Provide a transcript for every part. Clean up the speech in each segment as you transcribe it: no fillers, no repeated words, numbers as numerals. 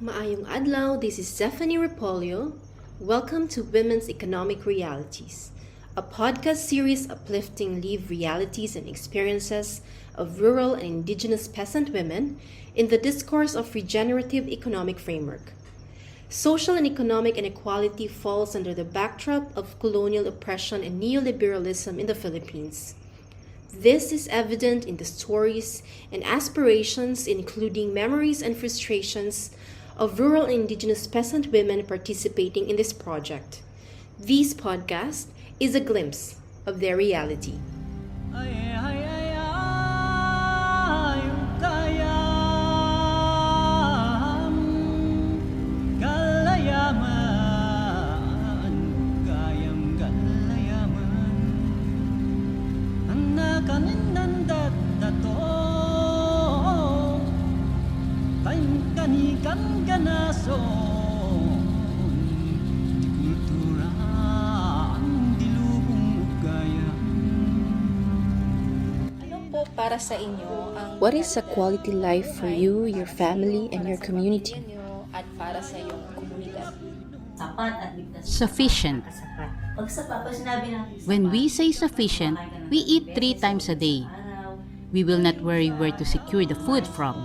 Maayong adlaw, this is Stephanie Repolio. Welcome to Women's Economic Realities, a podcast series uplifting lived realities and experiences of rural and indigenous peasant women in the discourse of regenerative economic framework. Social and economic inequality falls under the backdrop of colonial oppression and neoliberalism in the Philippines. This is evident in the stories and aspirations, including memories and frustrations, of rural and indigenous peasant women participating in this project. This podcast is a glimpse of their reality. Para sa inyo ang What is a quality life for you, your family, and your community? at para sa iyong komunidad? Sapat at ligtas. Sufficient. Sapat. Pag sapat, pag sinabi natin sapat, When we say sufficient, we eat 3 times a day. We will not worry where to secure the food from.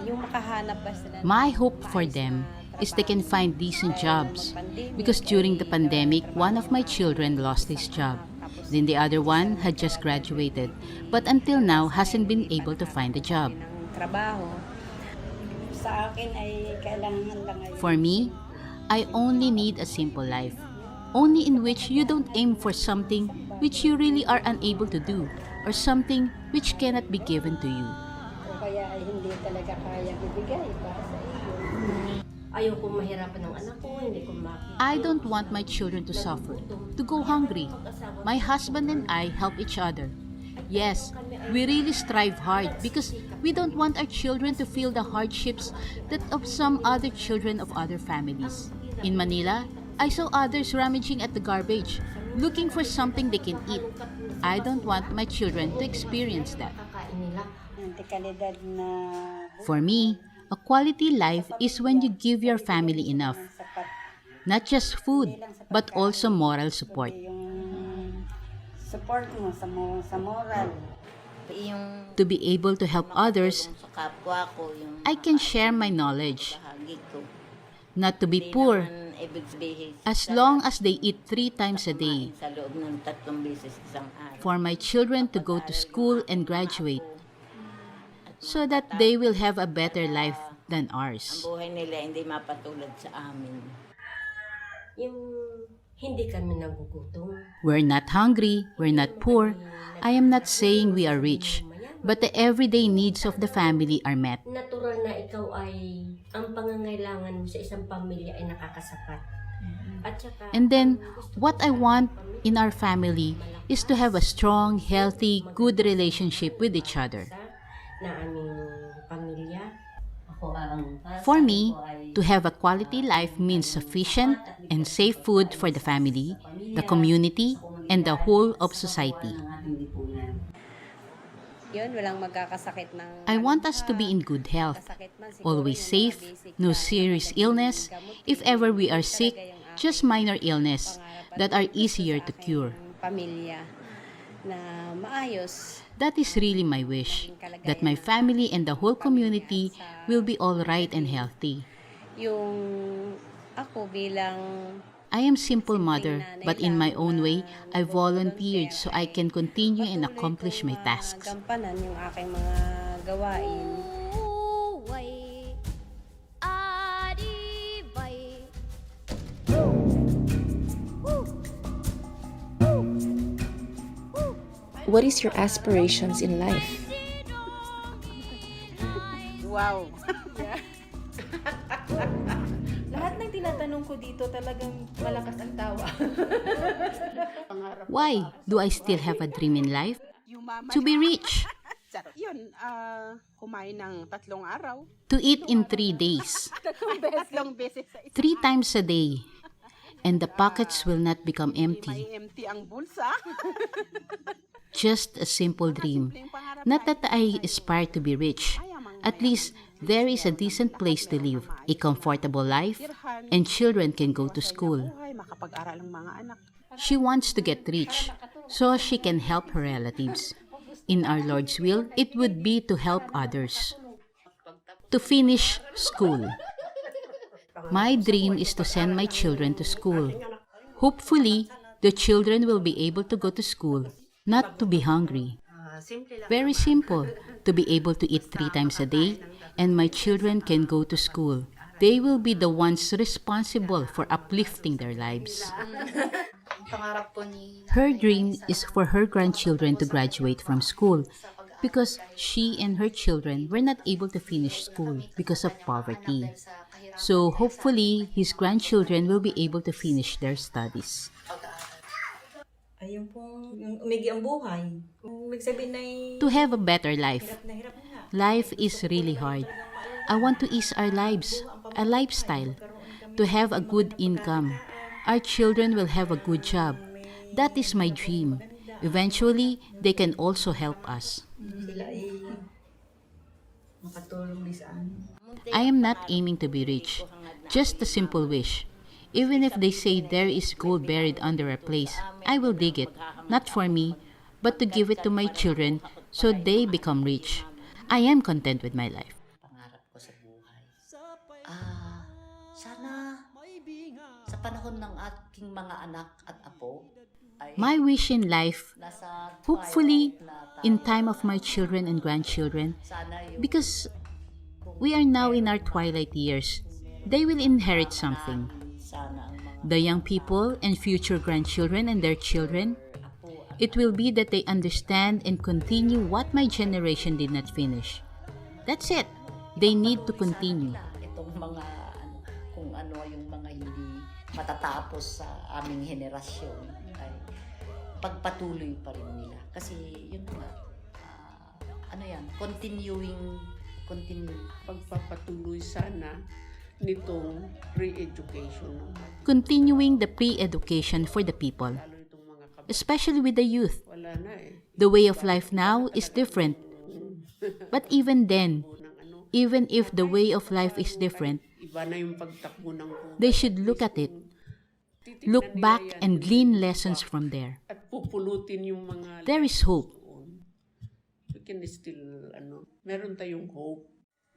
Yung makahanap ba sila? My hope for them is they can find decent jobs. Because during the pandemic, one of my children lost his job. Then the other one had just graduated, but until now hasn't been able to find a job. Ng trabaho. Sa akin ay kailangan lang ngayon. For me, I only need a simple life, only in which you don't aim for something which you really are unable to do, or something which cannot be given to you. O kaya ay hindi talaga kaya ibigay para sa iyo. ayaw kong mahirapan ng anak ko, hindi ko makita. I don't want my children to suffer, to go hungry. My husband and I help each other. Yes, we really strive hard because we don't want our children to feel the hardships that of some other children of other families. In Manila, I saw others rummaging at the garbage, looking for something they can eat. I don't want my children to experience that. Antikalidad na For me, a quality life is when you give your family enough, sapat. not just food, but also moral support. Yung support mo sa moral. Yung To be able to help others, sa kapwa ko, yung I can share my knowledge, bahagi ko. not to be poor, Ibig sabihin, as long as they eat 3 times a day, sa loob ng 3 beses isang araw. for my children to go to school and graduate, so that they will have a better life than Ang ours. buhay nila hindi mapatulad sa amin. Yung hindi kami nagugutom. We're not hungry, we're not poor. I am not saying we are rich, but the everyday needs of the family are met. Natural na ikaw ay ang pangangailangan mo sa isang pamilya ay nakakasapat. At saka, And then, what I want in our family is to have a strong, healthy, good relationship with each other. na aming pamilya. For me, to have a quality life means sufficient and safe food for the family, the community, and the whole of society. Yun, walang magkakasakit ng I want us to be in good health, sakit man. Siguro always yung mga safe, basic no na serious gamot illness. din, If ever we are talaga sick, yung just minor illness pangarap. that At are easier sa to aking cure. Pamilya na maayos. That is really my wish, that my family and the whole community will be all right and healthy. Yung ako bilang I am simple mother, but in my own way, I volunteered so I can continue and accomplish my tasks. gampanan yung aking mga gawain. What is your aspirations in life? Wow! Lahat ng tinatanong ko dito talagang malakas ang tawa. Why do I still have a dream in life? To be rich, Yun, kumain ng 3 araw. to eat in 3 days, 3 beses sa 3 times a day, and the pockets will not become May empty. empty ang bulsa. Just a simple dream. Not that I aspire to be rich, At least there is a decent place to live, a comfortable life, and children can go to school. Makapag-aral ang mga anak. She wants to get rich so she can help her relatives. In our Lord's will, it would be to help others. To finish school. My dream is to send my children to school. Hopefully, the children will be able to go to school, not to be hungry. Very simple, to be able to eat 3 times a day, and my children can go to school. They will be the ones responsible for uplifting their lives. Her dream is for her grandchildren to graduate from school because she and her children were not able to finish school because of poverty. So hopefully, his grandchildren will be able to finish their studies. Ayun pong yung umigi ang buhay. Kung magsabihin na To have a better life. hirap na nga. Life is really hard. I want to ease our lives, a lifestyle, to have a good income. Our children will have a good job. That is my dream. Eventually, they can also help us. Sila ay makatulong din sa amin. I am not aiming to be rich, just a simple wish. Even if they say there is gold buried under a place, I will dig it, not for me, but to give it to my children so they become rich. I am content with my life. Pangarap ko sa buhay. Sana sa panahon ng aking mga anak at apo, ay My wish in life, nasa hopefully, twilight na in time of my children and grandchildren, sana yung because we are now in our twilight years, they will inherit something. sana ang mga The young people and future grandchildren and their children, it will be that they understand and continue what my generation did not finish. That's it. They need to continue. itong mga kung ano yung mga hindi matatapos sa aming henerasyon ay pagpatuloy pa rin nila. Kasi yun nga, continue. Pagpapatuloy sana nitong pre-education. Continuing the pre-education for the people, Lalo itong mga especially with the youth. wala na eh. The way of life now is different. But even then, even if the way of life is different, Iba na yung pagtakbo ng buhay. they should look at it, look back and glean lessons from there. At pupulutin yung mga There is hope. we can still meron tayong hope.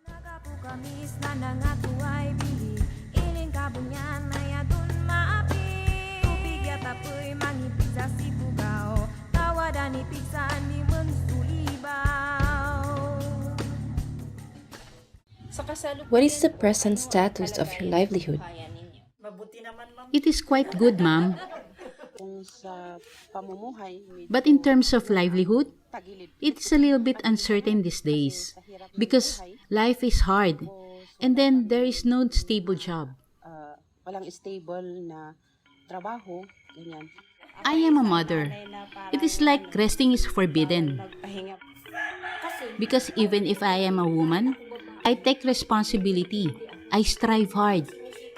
Nagapukamis na nangako ay bili Iling kabunyan na yadun maapi Tubig at apoy mangipig sa sipugaw Tawadan ipig sa ni mensulibaw What is the present status of your livelihood? Mabuti naman, ma'am. It is quite good, ma'am. Kung sa pamumuhay, medyo But in terms of livelihood, tagilid it's a little bit uncertain these days because life is hard and then there is no stable job. walang stable na trabaho, ganyan. I am a mother. It is like resting is forbidden. Because even if I am a woman, I take responsibility. I strive hard.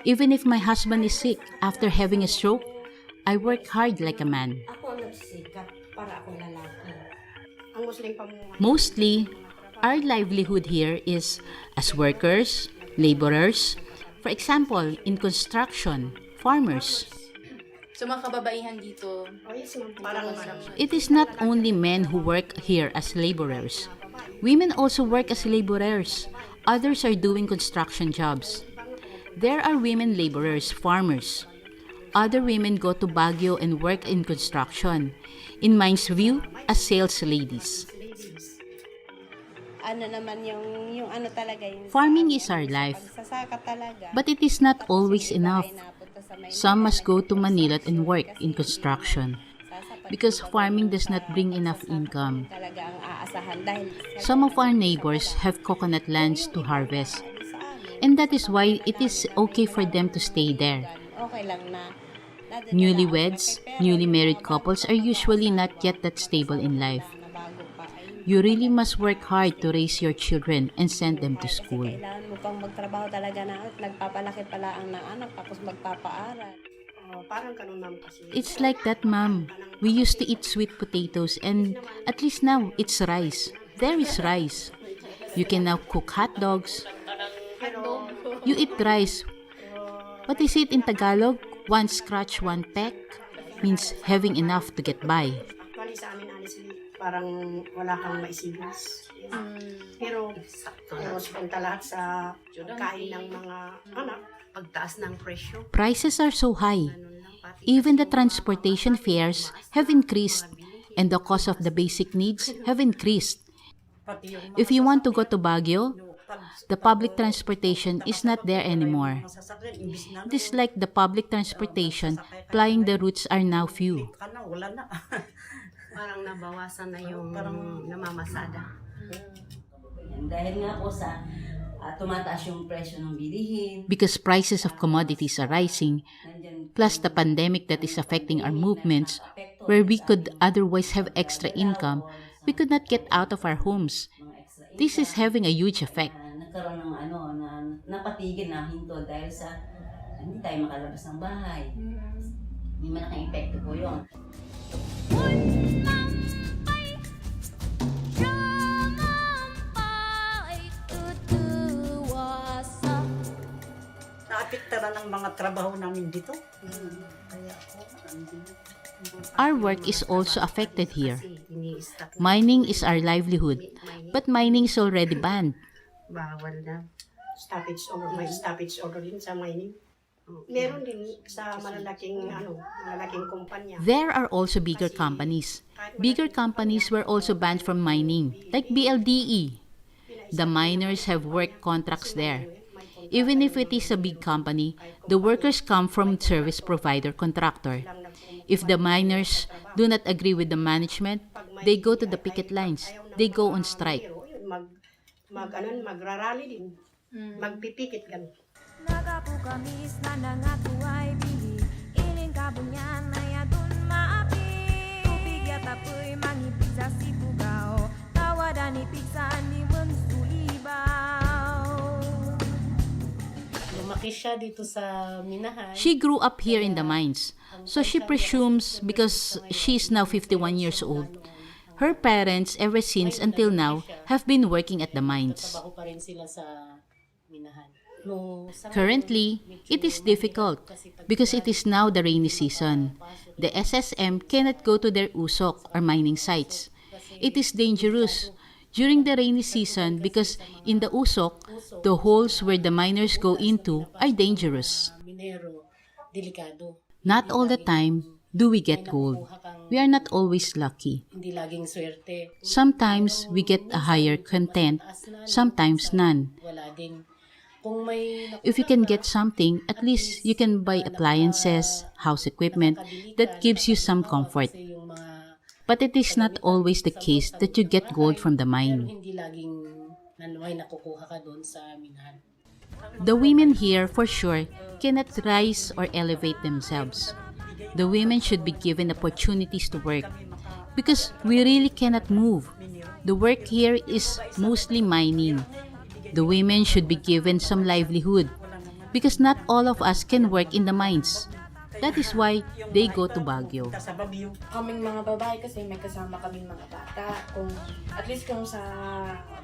Even if my husband is sick after having a stroke, I work hard like a man. Ako ang nagsisikap para akong lalaki. Ang Muslim pamumuhay. Mostly, our livelihood here is as workers, laborers, for example, in construction, farmers. So mga kababaihan dito, It is not only men who work here as laborers. Women also work as laborers. Others are doing construction jobs. There are women laborers, farmers. Other women go to Baguio and work in construction. In Mines View, as sales ladies. Farming is our life. But it is not always enough. Some must go to Manila and work in construction because farming does not bring enough income. Some of our neighbors have coconut lands to harvest, and that is why it is okay for them to stay there. Newlyweds, newly married couples are usually not yet that stable in life. You really must work hard to raise your children and send them to school. Kailangan mo pang magtrabaho talaga na nagpapalaki pala ang anak tapos magpapaaral. Parang ganun naman kasi. It's like that, ma'am. We used to eat sweet potatoes and at least now it's rice. There is rice. You can now cook hot dogs. You eat rice. What is it in Tagalog? One scratch, one peck means having enough to get by. Actually, sa amin, honestly, parang wala kang maisigos. Pero punta lahat sa kain ng mga anak, pagtaas ng presyo. Prices are so high. Even the transportation fares have increased and the cost of the basic needs have increased. If you want to go to Baguio, the public transportation is not there anymore. It is like the public transportation plying the routes are now few. Parang nabawasan na yung namamasada. Dahil nga po sa tumataas yung presyo ng bilihin. Because prices of commodities are rising, plus the pandemic that is affecting our movements, where we could otherwise have extra income, we could not get out of our homes. This is having a huge effect. Nagkaroon ng napatigil na hinto dahil sa hindi tayo makalabas ng bahay. May malaking epekto po yun. Naapekta na ng mga trabaho namin dito. Our work is also affected here. Mining is our livelihood, but mining is already banned. Bawal na. May stoppage order din sa mining. Meron din sa malalaking kumpanya. There are also bigger companies. Bigger companies were also banned from mining, like BLDE. The miners have work contracts there. Even if it is a big company, the workers come from service provider contractor. If the miners do not agree with the management, they go to the picket lines. They go on strike. Magrarally din. Magpipikit gan. Nagapukamis na nangatuay bili iling kabunyan na yadun maapi tubig yatapoy mangipig sa sipugao tawadan ipig sa ni mensulibaw. Lumaki siya dito sa Minahan. She grew up here in the mines, so she presumes because she is now 51 years old, her parents ever since until now have been working at the mines. Trabaho pa rin sila sa Minahan. Currently, it is difficult because it is now the rainy season. The SSM cannot go to their usok or mining sites. It is dangerous during the rainy season because in the usok, the holes where the miners go into are dangerous. Minero, delikado. Not all the time do we get gold. We are not always lucky. Hindi laging swerte. Sometimes we get a higher content, sometimes none. Wala din. Kung may If you can get something, at least you can buy appliances, house equipment that gives you some comfort. yung mga But it is not always the case that you get gold from the mine. hindi laging may nakukuha ka doon sa Minahan. The women here, for sure, cannot rise or elevate themselves. The women should be given opportunities to work because we really cannot move. The work here is mostly mining. The women should be given some livelihood because not all of us can work in the mines. That is why they go to Baguio. Kaming mga babae kasi may kasama kaming mga bata. At least kung sa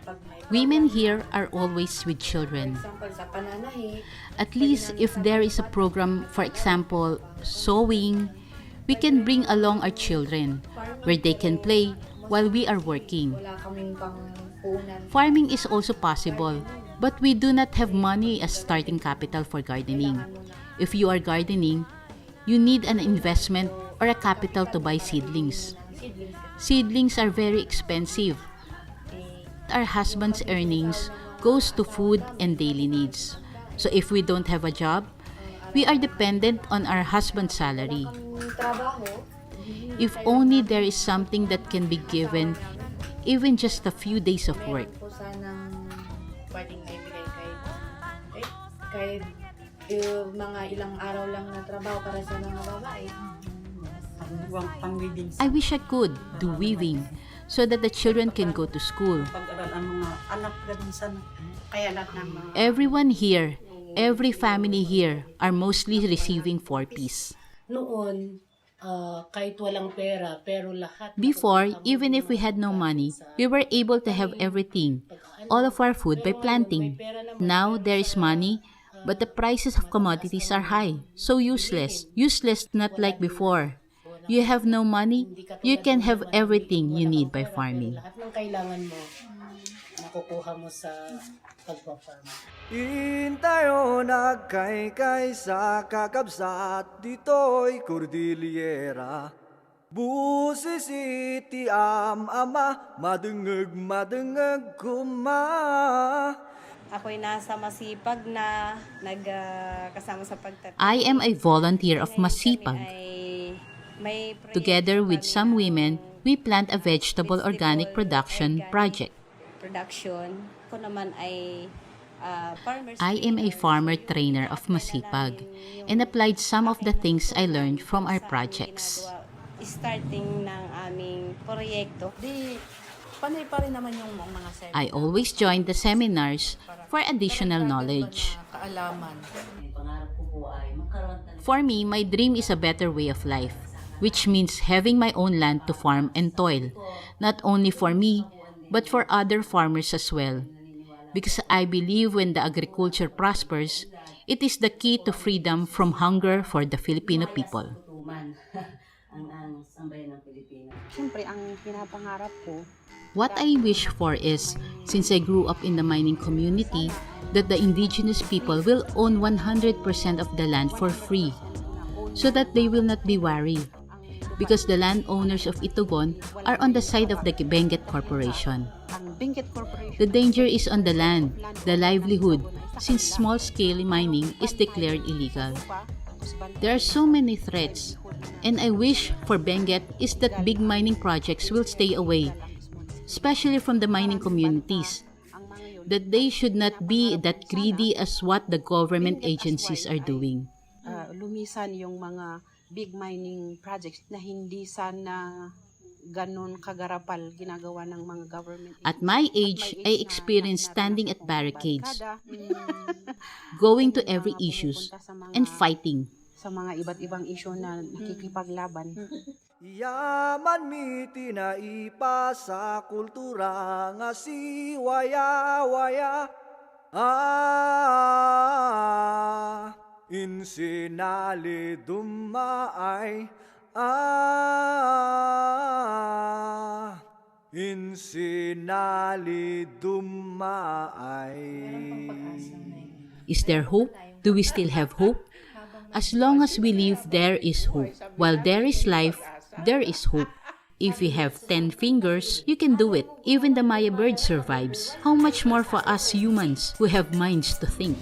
pag may Women here are always with children. example sa pananahi, At least if there is a program, for example, sewing, we can bring along our children where they can play while we are working. wala kaming pang punan. Farming is also possible, but we do not have money as starting capital for gardening. If you are gardening, you need an investment or a capital to buy seedlings. Seedlings are very expensive. Our husband's earnings goes to food and daily needs. So if we don't have a job, we are dependent on our husband's salary. Trabaho, If only there is something that can be given, even just a few days of work. po sanang pwedeng ibigay kahit mga ilang araw lang na trabaho para sa mga babae. I wish I could do weaving so that the children can go to school. Pag-aral ang mga anak ganun sana. Kaya lahat ng mga Everyone here, every family here are mostly receiving 4-piece. Noon, kahit walang pera, pero lahat Before, nakukuha mo even yung if we had no mga money, sa we were able to have tanim, everything, pag-ano. all of our food by Pero ngayon, planting. may pera naman, Now, pero there is sa, money, but the prices of mataas commodities na are high, so useless. bilihin. Useless not Wala like din before. walang- You have no money, hindi katulad you can nung have naman, everything you wala need kang by pera, farming. Pero lahat ng kailangan mo, nakukuha mo sa pagpa-farm. Intayo nagkaykay sa kakabsat, dito'y Cordillera. Busis iti ama, madengeg kuma. Ako'y nasa masipag na nagkasama sa pagtatanim. I am a volunteer of Masipag. Together with some women, we plant a vegetable organic production project. Ko naman ay I am a farmer trainer of Masipag and applied some of the things I learned from our projects. Starting ng aming proyekto. Panay pa rin naman yung mga seminar. I always join the seminars for additional knowledge. Kaalaman. Pangarap ko po ay magkaroon talaga. For me, my dream is a better way of life, which means having my own land to farm and toil, not only for me, but for other farmers as well. Because I believe when the agriculture prospers, it is the key to freedom from hunger for the Filipino people. ang sambayan ng Pilipino. Siyempre, ang pinapangarap ko, What I wish for is, since I grew up in the mining community, that the indigenous people will own 100% of the land for free, so that they will not be worried, because the landowners of Itugon are on the side of the Benguet Corporation. ang Benguet Corporation, The danger is on the land, the livelihood, since small-scale mining is declared illegal. There are so many threats, and I wish for Benguet is that big mining projects will stay away, especially from the mining communities, that they should not be that greedy as what the government agencies are doing. lumisan yung mga big mining projects na hindi sana ganun kagarapal ginagawa ng mga government. At my age, I experienced standing at barricades, going to every issues, and fighting. Sa mga iba't ibang issue na nakikipaglaban. Yaman mi tinaipa sa kultura nga si waya-waya. Insinali dumaay. Insinali dumaay. Is there hope? Do we still have hope? As long as we live, there is hope. While there is life, there is hope. If you have 10 fingers, you can do it. Even the Maya bird survives. How much more for us humans who have minds to think?